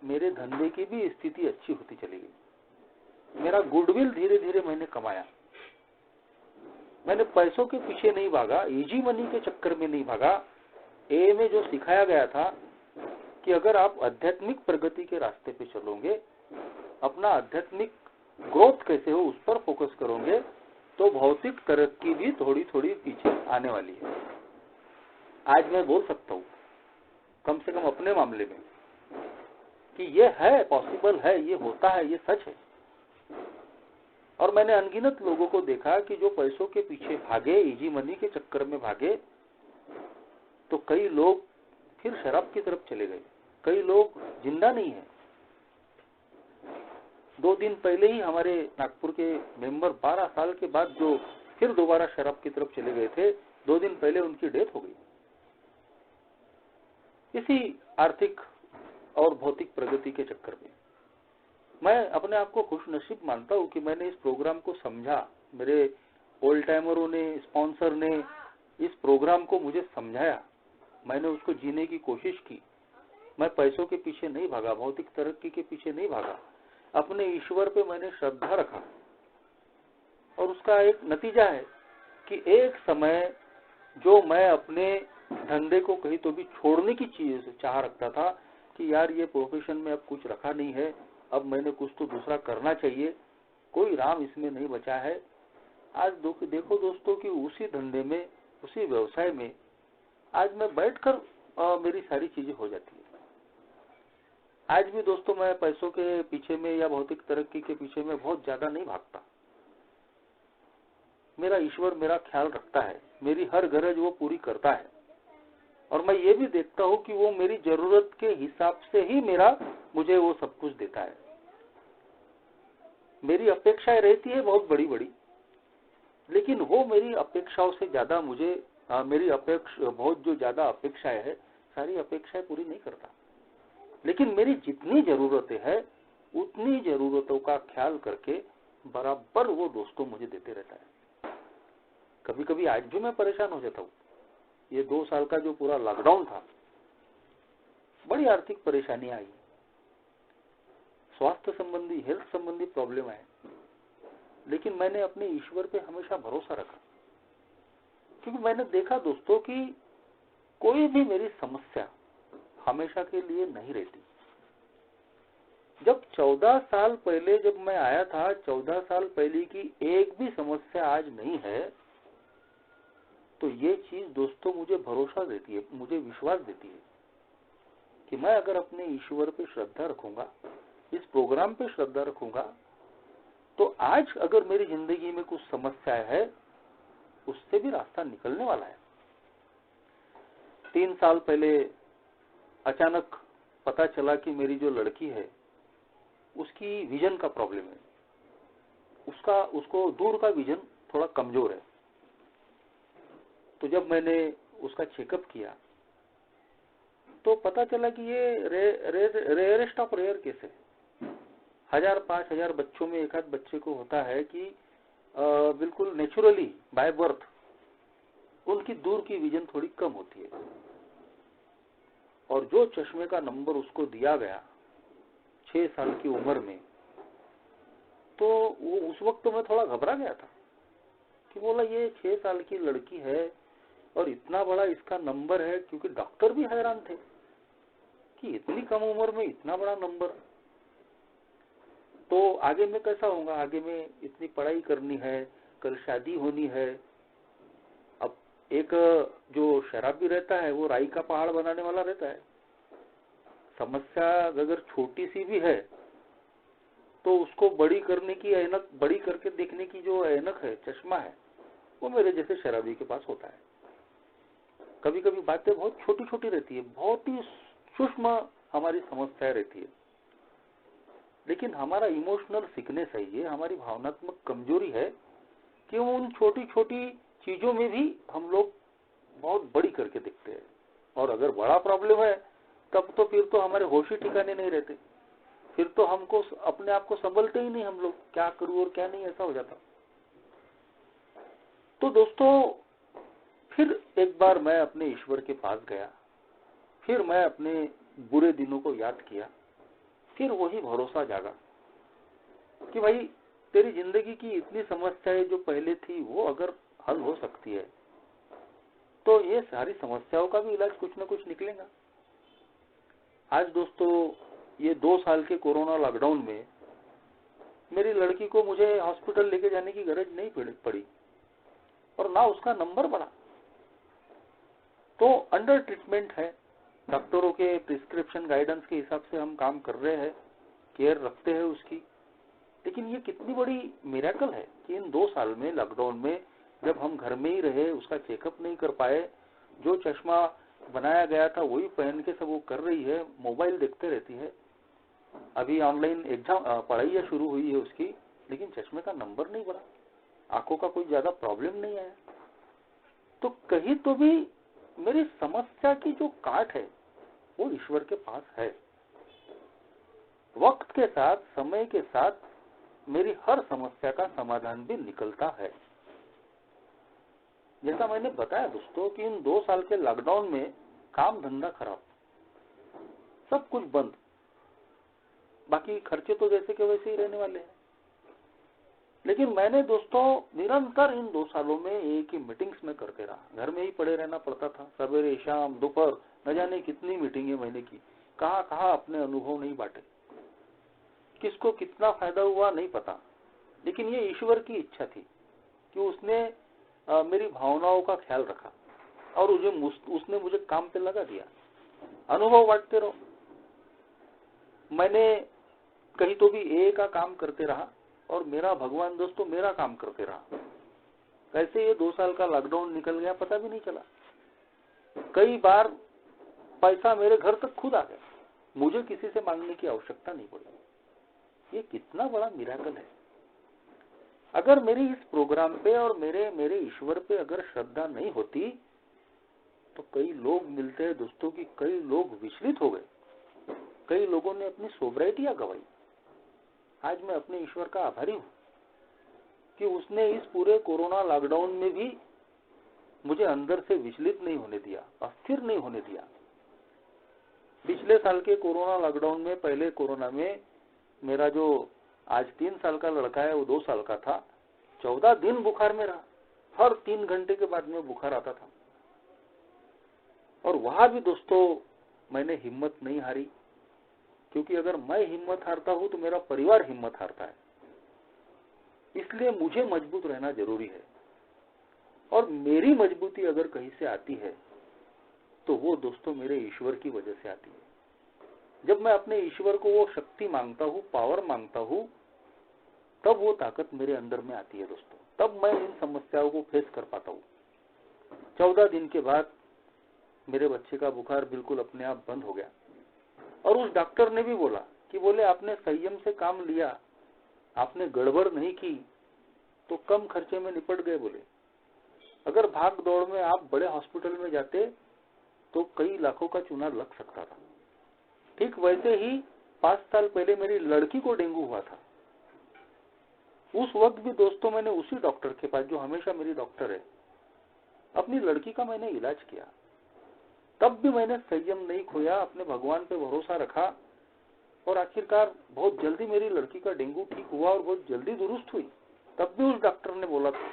मेरे धंधे की भी स्थिति अच्छी होती चली गई, मेरा गुडविल धीरे धीरे मैंने कमाया। मैंने पैसों के पीछे नहीं भागा, इजी मनी के चक्कर में नहीं भागा। ए में जो सिखाया गया था कि अगर आप आध्यात्मिक प्रगति के रास्ते पे चलोगे, अपना आध्यात्मिक ग्रोथ कैसे हो उस पर फोकस करोगे, तो भौतिक तरक्की भी थोड़ी थोड़ी पीछे आने वाली है। आज मैं बोल सकता हूँ कम से कम अपने मामले में कि ये है, पॉसिबल है, ये होता है, ये सच है। और मैंने अनगिनत लोगों को देखा कि जो पैसों के पीछे भागे, इजी मनी के चक्कर में भागे, तो कई लोग फिर शराब की तरफ चले गए, कई लोग जिंदा नहीं है। 2 दिन पहले ही हमारे नागपुर के मेंबर 12 साल के बाद जो फिर दोबारा शराब की तरफ चले गए थे, 2 दिन पहले उनकी डेथ हो गई। इसी आर्थिक और भौतिक प्रगति के चक्कर में मैं अपने आप को खुशनसीब मानता हूं कि मैंने इस प्रोग्राम को समझा। मेरे ओल्ड टाइमरों ने, स्पॉन्सर ने इस प्रोग्राम को मुझे समझाया, मैंने उसको जीने की कोशिश की। मैं पैसों के पीछे नहीं भागा, भौतिक तरक्की के पीछे नहीं भागा, अपने ईश्वर पे मैंने श्रद्धा रखा। और उसका एक नतीजा है कि एक समय जो मैं अपने धंधे को कहीं तो भी छोड़ने की चीज चाह रखता था कि यार ये प्रोफेशन में अब कुछ रखा नहीं है, अब मैंने कुछ तो दूसरा करना चाहिए, कोई राम इसमें नहीं बचा है। आज देखो दोस्तों कि उसी धंधे में, उसी व्यवसाय में आज मैं बैठकर मेरी सारी चीजें हो जाती है। आज भी दोस्तों मैं पैसों के पीछे में या भौतिक तरक्की के पीछे में बहुत ज्यादा नहीं भागता। मेरा ईश्वर मेरा ख्याल रखता है, मेरी हर गरज वो पूरी करता है। और मैं ये भी देखता हूँ कि वो मेरी जरूरत के हिसाब से ही मुझे वो सब कुछ देता है। मेरी अपेक्षाएं रहती है बहुत बड़ी बड़ी, लेकिन वो मेरी अपेक्षाओं से ज्यादा मेरी बहुत जो ज्यादा अपेक्षाएं है, सारी अपेक्षाएं पूरी नहीं करता। लेकिन मेरी जितनी जरूरतें हैं उतनी जरूरतों का ख्याल करके बराबर वो दोस्तों मुझे देते रहता है। कभी कभी आज भी मैं परेशान हो जाता हूँ। ये 2 साल का जो पूरा लॉकडाउन था, बड़ी आर्थिक परेशानी आई, स्वास्थ्य संबंधी, हेल्थ संबंधी प्रॉब्लम आए, लेकिन मैंने अपने ईश्वर पे हमेशा भरोसा रखा। क्योंकि मैंने देखा दोस्तों कि कोई भी मेरी समस्या हमेशा के लिए नहीं रहती। जब 14 साल पहले जब मैं आया था, 14 साल पहले की एक भी समस्या आज नहीं है, तो ये चीज दोस्तों मुझे भरोसा देती है, मुझे विश्वास देती है कि मैं अगर अपने ईश्वर पे श्रद्धा रखूंगा, इस प्रोग्राम पे श्रद्धा रखूंगा, तो आज अगर मेरी जिंदगी में कुछ समस्या है उससे भी रास्ता निकलने वाला है। 3 साल पहले अचानक पता चला कि मेरी जो लड़की है उसकी विजन का प्रॉब्लम है, उसको दूर का विजन थोड़ा कमजोर है। तो जब मैंने उसका चेकअप किया तो पता चला कि ये रेयरेस्ट ऑफ रेयर केस है। 1000-5000 बच्चों में एक आध बच्चे को होता है कि बिल्कुल नेचुरली बाय बर्थ उनकी दूर की विजन थोड़ी कम होती है। और जो चश्मे का नंबर उसको दिया गया 6 साल की उम्र में, तो वो उस वक्त तो मैं थोड़ा घबरा गया था कि बोला ये 6 साल की लड़की है और इतना बड़ा इसका नंबर है। क्योंकि डॉक्टर भी हैरान थे कि इतनी कम उम्र में इतना बड़ा नंबर, तो आगे में कैसा होगा, आगे में इतनी पढ़ाई करनी है, कल शादी होनी है। अब एक जो शराबी रहता है वो राई का पहाड़ बनाने वाला रहता है। समस्या अगर छोटी सी भी है तो उसको बड़ी करने की ऐनक, बड़ी करके देखने की जो ऐनक है, चश्मा है, वो मेरे जैसे शराबी के पास होता है। कभी कभी बातें बहुत छोटी छोटी रहती है, बहुत ही सूक्ष्म हमारी समस्याएं रहती है, लेकिन हमारा इमोशनल सिकनेस है, ये हमारी भावनात्मक कमजोरी है कि उन छोटी छोटी चीजों में भी हम लोग बहुत बड़ी करके देखते हैं। और अगर बड़ा प्रॉब्लम है तब तो फिर तो हमारे होश ही ठिकाने नहीं रहते, फिर तो हमको अपने आप को संभलते ही नहीं हम लोग, क्या करूं और क्या नहीं, ऐसा हो जाता। तो दोस्तों फिर एक बार मैं अपने ईश्वर के पास गया, फिर मैं अपने बुरे दिनों को याद किया, फिर वही भरोसा जागा कि भाई तेरी जिंदगी की इतनी समस्याएं जो पहले थी वो अगर हल हो सकती है तो ये सारी समस्याओं का भी इलाज कुछ न कुछ निकलेगा। आज दोस्तों ये 2 साल के कोरोना लॉकडाउन में मेरी लड़की को मुझे हॉस्पिटल लेके जाने की गरज नहीं पड़ी और ना उसका नंबर बढ़ा। तो अंडर ट्रीटमेंट है, डॉक्टरों के प्रिस्क्रिप्शन गाइडेंस के हिसाब से हम काम कर रहे हैं, केयर रखते हैं उसकी। लेकिन ये कितनी बड़ी मिरेकल है कि इन 2 साल में लॉकडाउन में जब हम घर में ही रहे, उसका चेकअप नहीं कर पाए, जो चश्मा बनाया गया था वही पहन के सब वो कर रही है, मोबाइल देखते रहती है। अभी ऑनलाइन एग्जाम पढ़ाई शुरू हुई है उसकी, लेकिन चश्मे का नंबर नहीं बढ़ा, आंखों का कोई ज्यादा प्रॉब्लम नहीं आया। तो कहीं तो भी मेरी समस्या की जो काट है वो ईश्वर के पास है। वक्त के साथ, समय के साथ मेरी हर समस्या का समाधान भी निकलता है। जैसा मैंने बताया दोस्तों कि इन 2 साल के लॉकडाउन में काम धंधा खराब, सब कुछ बंद, बाकी खर्चे तो जैसे के वैसे ही रहने वाले हैं। लेकिन मैंने दोस्तों निरंतर इन 2 सालों में एक ही मीटिंग्स में करते रहा, घर में ही पड़े रहना पड़ता था, सवेरे शाम दोपहर न जाने कितनी मीटिंगें मैंने की, कहाँ अपने अनुभव नहीं बांटे, किसको कितना फायदा हुआ नहीं पता। लेकिन ये ईश्वर की इच्छा थी कि उसने मेरी भावनाओं का ख्याल रखा और उसने मुझे काम पे लगा दिया। अनुभव बांटते रहो, मैंने कहीं तो भी ए का काम करते रहा और मेरा भगवान दोस्तों मेरा काम करते रहा। कैसे ये 2 साल का लॉकडाउन निकल गया पता भी नहीं चला। कई बार पैसा मेरे घर तक खुद आ गया, मुझे किसी से मांगने की आवश्यकता नहीं पड़ी। ये कितना बड़ा मिरेकल है। अगर मेरी इस प्रोग्राम पे और मेरे ईश्वर पे अगर श्रद्धा नहीं होती तो कई लोग मिलते हैं दोस्तों की कई लोग विचलित हो गए, कई लोगों ने अपनी सोब्राइटियां गंवाई। आज मैं अपने ईश्वर का आभारी हूं कि उसने इस पूरे कोरोना लॉकडाउन में भी मुझे अंदर से विचलित नहीं होने दिया, अस्थिर नहीं होने दिया। पिछले साल के कोरोना लॉकडाउन में, पहले कोरोना में मेरा जो आज 3 साल का लड़का है वो 2 साल का था, 14 दिन बुखार में रहा, हर 3 घंटे के बाद में बुखार आता था। और वहां भी दोस्तों मैंने हिम्मत नहीं हारी, क्योंकि अगर मैं हिम्मत हारता हूं तो मेरा परिवार हिम्मत हारता है। इसलिए मुझे मजबूत रहना जरूरी है। और मेरी मजबूती अगर कहीं से आती है तो वो दोस्तों मेरे ईश्वर की वजह से आती है। जब मैं अपने ईश्वर को वो शक्ति मांगता हूँ, पावर मांगता हूँ, तब वो ताकत मेरे अंदर में आती है दोस्तों, तब मैं इन समस्याओं को फेस कर पाता हूँ। 14 दिन के बाद मेरे बच्चे का बुखार बिल्कुल अपने आप बंद हो गया और उस डॉक्टर ने भी बोला कि बोले आपने संयम से काम लिया, आपने गड़बड़ नहीं की तो कम खर्चे में निपट गए। बोले अगर भाग दौड़ में आप बड़े हॉस्पिटल में जाते तो कई लाखों का चूना लग सकता था। ठीक वैसे ही 5 साल पहले मेरी लड़की को डेंगू हुआ था। उस वक्त भी दोस्तों मैंने उसी डॉक्टर के पास, जो हमेशा मेरी डॉक्टर है, अपनी लड़की का मैंने इलाज किया। तब भी मैंने संयम नहीं खोया, अपने भगवान पे भरोसा रखा और आखिरकार बहुत जल्दी मेरी लड़की का डेंगू ठीक हुआ और बहुत जल्दी दुरुस्त हुई। तब भी उस डॉक्टर ने बोला था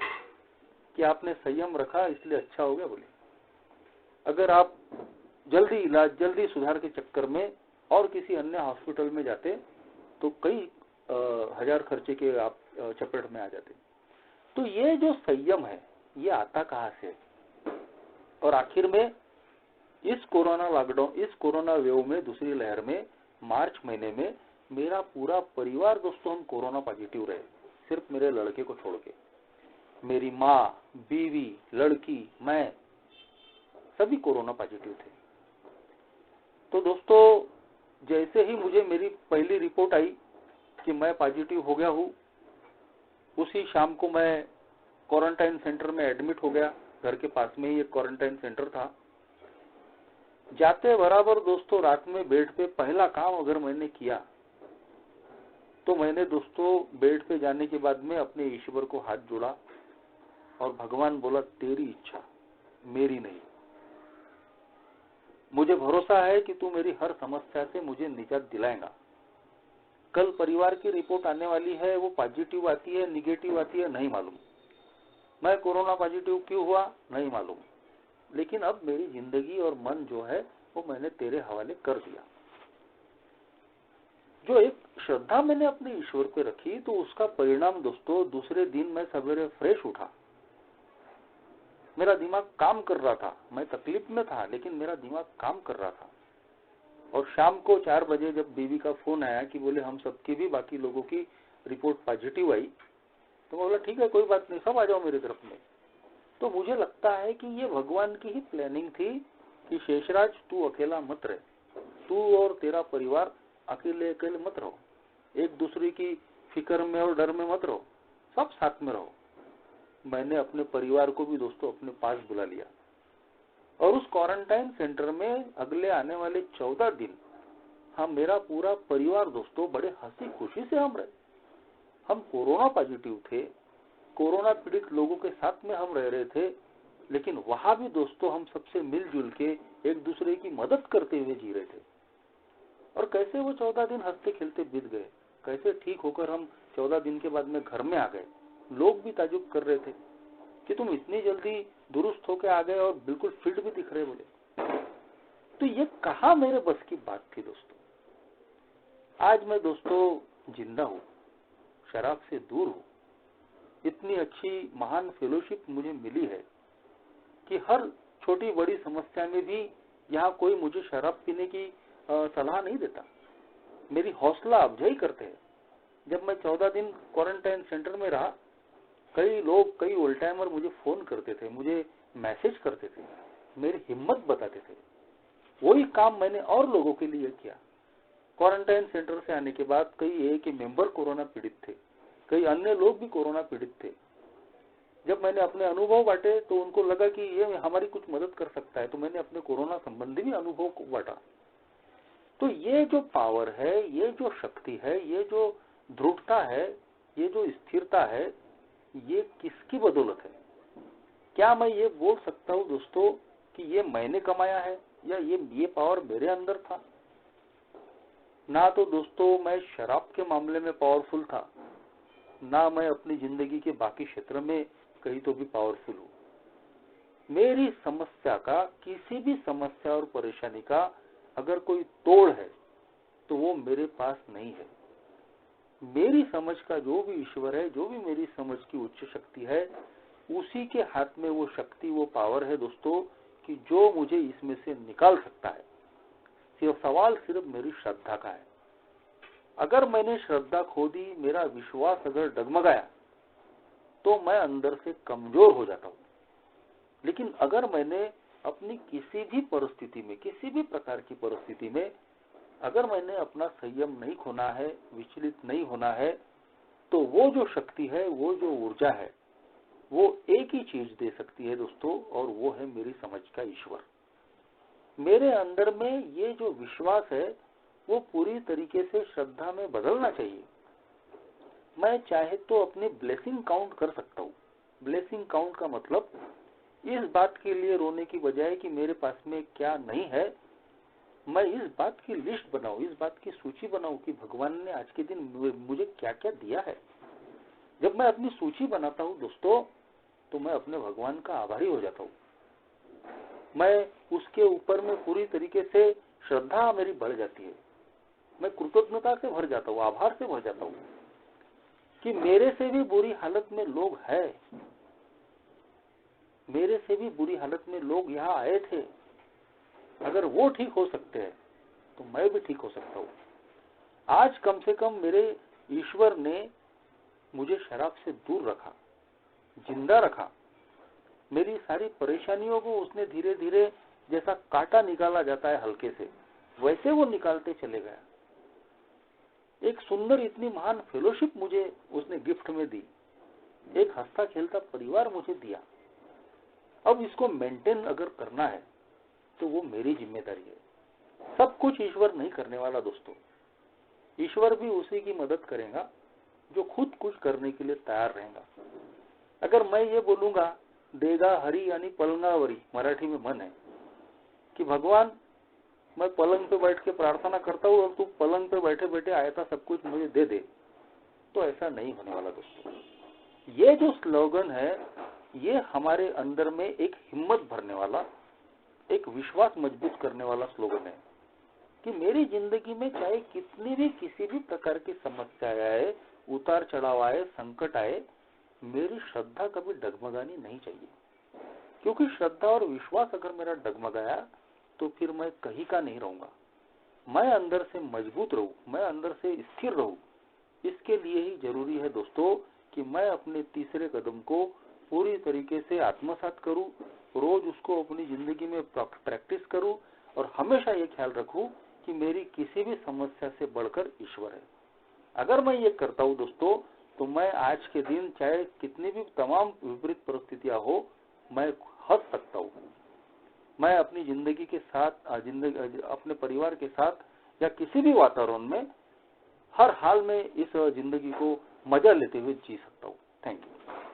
कि आपने संयम रखा इसलिए अच्छा हो गया। बोले अगर आप जल्दी इलाज, जल्दी सुधार के चक्कर में और किसी अन्य हॉस्पिटल में जाते तो कई हजार खर्चे के आप चपेट में आ जाते। तो ये जो संयम है ये आता कहां से? और आखिर में इस कोरोना लॉकडाउन, इस कोरोना वेव में, दूसरी लहर में, मार्च महीने में मेरा पूरा परिवार दोस्तों हम कोरोना पॉजिटिव रहे, सिर्फ मेरे लड़के को छोड़ के। मेरी माँ, बीवी, लड़की, मैं, सभी कोरोना पॉजिटिव थे। तो दोस्तों जैसे ही मुझे मेरी पहली रिपोर्ट आई कि मैं पॉजिटिव हो गया हूँ, उसी शाम को मैं क्वारंटाइन सेंटर में एडमिट हो गया। घर के पास में ही एक क्वारंटाइन सेंटर था। जाते बराबर दोस्तों रात में बेड पे पहला काम अगर मैंने किया तो मैंने दोस्तों बेड पे जाने के बाद में अपने ईश्वर को हाथ जोड़ा और भगवान बोला तेरी इच्छा, मेरी नहीं। मुझे भरोसा है कि तू मेरी हर समस्या से मुझे निजात दिलाएगा। कल परिवार की रिपोर्ट आने वाली है, वो पॉजिटिव आती है निगेटिव आती है नहीं मालूम, मैं कोरोना पॉजिटिव क्यों हुआ नहीं मालूम, लेकिन अब मेरी जिंदगी और मन जो है वो मैंने तेरे हवाले कर दिया। जो एक श्रद्धा मैंने अपने ईश्वर पे रखी तो उसका परिणाम दोस्तों, दूसरे दिन मैं सवेरे फ्रेश उठा, मेरा दिमाग काम कर रहा था, मैं तकलीफ में था लेकिन मेरा दिमाग काम कर रहा था। और शाम को 4 बजे जब बीवी का फोन आया कि बोले हम सबकी भी बाकी लोगों की रिपोर्ट पॉजिटिव आई, तो मैं बोला ठीक है कोई बात नहीं, सब आ जाओ मेरी तरफ में। तो मुझे लगता है कि ये भगवान की ही प्लानिंग थी कि शेषराज तू अकेला मत रहे, तू और तेरा परिवार अकेले अकेले मत रहो, एक दूसरे की फिक्र में और डर में मत रहो, सब साथ में रहो। मैंने अपने परिवार को भी दोस्तों अपने पास बुला लिया और उस क्वारंटाइन सेंटर में अगले आने वाले 14 दिन हम, मेरा पूरा परिवार दोस्तों, बड़े हंसी खुशी से हम रहे। हम कोरोना पॉजिटिव थे, कोरोना पीड़ित लोगों के साथ में हम रह रहे थे, लेकिन वहां भी दोस्तों हम सबसे मिलजुल के एक दूसरे की मदद करते हुए जी रहे थे। और कैसे वो 14 दिन हंसते खेलते बीत गए, कैसे ठीक होकर हम 14 दिन के बाद में घर में आ गए। लोग भी ताजुब कर रहे थे कि तुम इतनी जल्दी दुरुस्त होके आ गए और बिल्कुल फिट भी दिख रहे बोले। तो ये कहाँ मेरे बस की बात थी दोस्तों। आज मैं दोस्तों जिंदा हूँ, शराब से दूर हूँ, इतनी अच्छी महान फेलोशिप मुझे मिली है कि हर छोटी बड़ी समस्या में भी यहाँ कोई मुझे शराब पीने की सलाह नहीं देता, मेरी हौसला अफजाई करते हैं। जब मैं 14 दिन क्वारंटाइन सेंटर में रहा, कई लोग, कई ओल्ड टाइमर मुझे फोन करते थे, मुझे मैसेज करते थे, मेरी हिम्मत बताते थे। वही काम मैंने और लोगों के लिए किया। क्वारंटाइन सेंटर से आने के बाद कई ए के मेंबर कोरोना पीड़ित थे, कई अन्य लोग भी कोरोना पीड़ित थे। जब मैंने अपने अनुभव बांटे तो उनको लगा कि ये हमारी कुछ मदद कर सकता है, तो मैंने अपने कोरोना संबंधी भी अनुभव को बांटा। तो ये जो पावर है, ये जो शक्ति है, ये जो दृढ़ता है, ये जो स्थिरता है, ये किसकी बदौलत है? क्या मैं ये बोल सकता हूँ दोस्तों कि ये मैंने कमाया है या ये पावर मेरे अंदर था? ना तो दोस्तों मैं शराब के मामले में पावरफुल था, ना मैं अपनी जिंदगी के बाकी क्षेत्र में कहीं तो भी पावरफुल हूँ। मेरी समस्या का, किसी भी समस्या और परेशानी का अगर कोई तोड़ है तो वो मेरे पास नहीं है। मेरी समझ का जो भी ईश्वर है, जो भी मेरी समझ की उच्च शक्ति है, उसी के हाथ में वो शक्ति, वो पावर है दोस्तों कि जो मुझे इसमें से निकाल सकता है। सवाल सिर्फ मेरी श्रद्धा का है। अगर मैंने श्रद्धा खो दी, मेरा विश्वास अगर डगमगाया, तो मैं अंदर से कमजोर हो जाता हूँ। लेकिन अगर मैंने अपनी किसी भी परिस्थिति में, किसी भी प्रकार की परिस्थिति में अगर मैंने अपना संयम नहीं खोना है, विचलित नहीं होना है, तो वो जो शक्ति है, वो जो ऊर्जा है, वो एक ही चीज दे सकती है दोस्तों, और वो है मेरी समझ का ईश्वर। मेरे अंदर में ये जो विश्वास है वो पूरी तरीके से श्रद्धा में बदलना चाहिए। मैं चाहे तो अपनी ब्लेसिंग काउंट कर सकता हूँ। ब्लेसिंग काउंट का मतलब इस बात के लिए रोने की बजाय कि मेरे पास में क्या नहीं है, मैं इस बात की लिस्ट बनाऊं, इस बात की सूची बनाऊं कि भगवान ने आज के दिन मुझे क्या क्या दिया है। जब मैं अपनी सूची बनाता हूं दोस्तों, तो मैं अपने भगवान का आभारी हो जाता हूं। मैं उसके ऊपर में पूरी तरीके से श्रद्धा मेरी बढ़ जाती है, मैं कृतज्ञता से भर जाता हूँ, आभार से भर जाता हूँ कि मेरे से भी बुरी हालत में लोग हैं, मेरे से भी बुरी हालत में लोग यहाँ आए थे। अगर वो ठीक हो सकते हैं तो मैं भी ठीक हो सकता हूँ। आज कम से कम मेरे ईश्वर ने मुझे शराब से दूर रखा, जिंदा रखा। मेरी सारी परेशानियों को उसने धीरे धीरे, जैसा कांटा निकाला जाता है हल्के से, वैसे वो निकालते चले गया। एक सुंदर, इतनी महान फेलोशिप मुझे उसने गिफ्ट में दी, एक हंसता खेलता परिवार मुझे दिया। अब इसको मेंटेन अगर करना है तो वो मेरी जिम्मेदारी है। सब कुछ ईश्वर नहीं करने वाला दोस्तों, ईश्वर भी उसी की मदद करेगा जो खुद कुछ करने के लिए तैयार रहेगा। अगर मैं ये बोलूंगा देगा हरी यानी पलंगावरी, मराठी में मन है कि भगवान मैं पलंग पे बैठ के प्रार्थना करता हूँ और तू पलंग पे बैठे बैठे आयता सब कुछ मुझे दे दे, तो ऐसा नहीं होने वाला दोस्तों। ये जो स्लोगन है ये हमारे अंदर में एक हिम्मत भरने वाला, एक विश्वास मजबूत करने वाला स्लोगन है कि मेरी जिंदगी में चाहे कितनी भी किसी भी प्रकार की समस्या आए, उतार चढ़ाव आए, संकट आए, मेरी श्रद्धा कभी डगमगानी नहीं चाहिए। क्योंकि श्रद्धा और विश्वास अगर मेरा डगमगाया तो फिर मैं कहीं का नहीं रहूंगा। मैं अंदर से मजबूत रहूं, मैं अंदर से स्थिर रहूं। इसके लिए ही जरूरी है दोस्तों कि मैं अपने तीसरे कदम को पूरी तरीके से आत्मसात करूं, रोज उसको अपनी जिंदगी में प्रैक्टिस करूं और हमेशा ये ख्याल रखूं कि मेरी किसी भी समस्या से बढ़कर ईश्वर है। अगर मैं ये करता हूं दोस्तों तो मैं आज के दिन चाहे कितनी भी तमाम विपरीत परिस्थितियां हो, मैं हंस सकता हूं। मैं अपनी जिंदगी के साथ, अपने परिवार के साथ या किसी भी वातावरण में हर हाल में इस जिंदगी को मजा लेते हुए जी सकता हूं। Thank you.